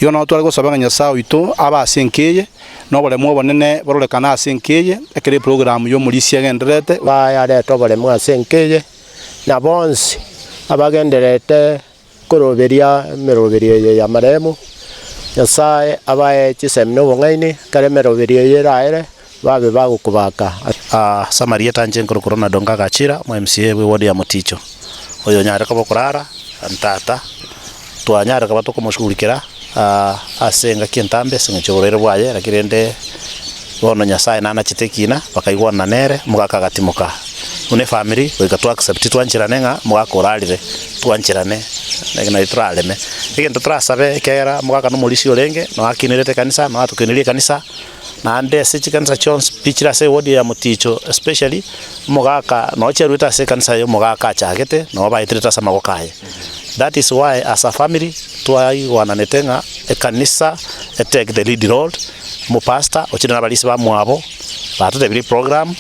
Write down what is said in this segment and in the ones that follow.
Yo no twari gusaba Nyasaye itu abasenkeye no bolemo bonene bororekana asenkeye ekere program yo muri siegenderete baya leto bolemo asenkeye na bonsi abagenderete kuroberia meroberia ya maremu Nyasaye abaye chisemno bongaini kare meroberia yeraire babe bagukubaka Samaria tanje korona donga gachira mu MCA we wodi ya Muticho oyo nyare ko bokurara antata twanyare ka batoko mushugurikira asenga kintambe singichorere bwaye rakirende bono Nyasaye nana chitekina bakaigwana nere mugakagatimuka une family wega accept twanchirane nga mugakorarire twanchirane na itraleme igento trasabe kera mugaka no mulisi orenge no akinirete kanisa no atukinire kanisa na ande se chikanisa chons pichira se wodi ya Muticho especially mugaka no cheruita se kanisa yo mugaka chagete no baitreta sama gokaye. That is why as a family twai wananetenga kanisa take the lead role mu pastor ochina balisi ba mwabo batote bili program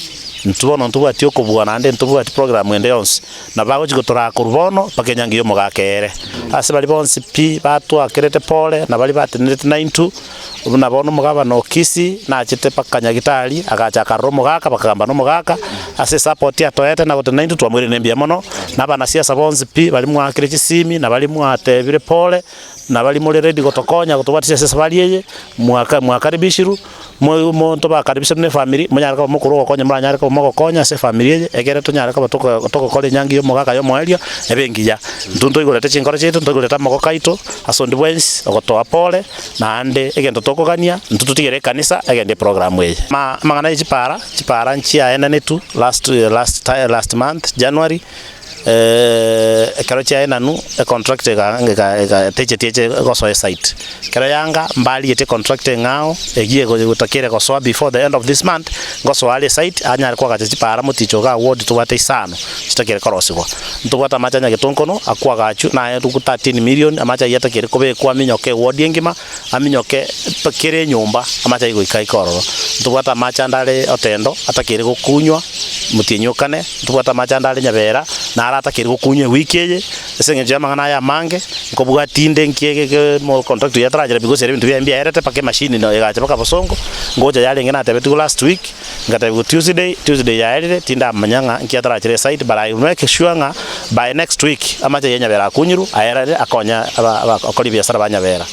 ntubono ntubati okubwana ande ntubati program ende yonse na bago chigotora kurubono pakenyangi yo mugakere ase bali bonse pi batwa kerete pole na bali batenete 92 ubuna bono mugaba no kisi na chite pakanya gitali agacha karro mugaka bakagamba no mugaka ase support ya toyete na gote 92 twamwire nembia mono na bana siasa bonse pi bali mwakire chisimi na bali mwatebire pole na bali muri ready gotokonya gotobatisha sesa bali yeye mwakaribishiru muntu bakaribisha ne family munyaraka mukuru gokonya muranyaraka mugokonya se family yeye egere tunyaraka batoko kole nyangi yo mugaka yo mwelia ebengiya ntunto igorete chinkora chetu ntogoreta mogokaito asondi bwens ogotoa pole na ande egento tokogania ntututigere kanisa egende program yeye mangana chipara nchia enda netu last month January kero chia nanu contract ga teche go site kero yanga mbali yete contract ngao egie go gutakire go so before the end of this month go so ale site anyar kwa gachi para Muticho ga award to wate isano chitakire korosigo ntubata machanya getonkono akwa gachu na ruku 13 million amacha yata kire kobe kwa minyoke ward yengima aminyoke pakire nyumba amacha igo ikai kororo ntubata macha ndale otendo atakire gukunywa mutinyukane ntubata macha ndale nyabera na arata kire gukunywe wiki ye esenge jama ngana ya mange ngobuga tinde nkiege mo contract ya trajera because ebintu bya mbia erete pake machine no yaga paka bosongo ngoja yale ngena tebetu last week ngata Tuesday ya erete tinda manyanga nkia trajera site but I make sure nga by next week amacha yenya bera kunyiru ayerere akonya akoli biasara banya bera.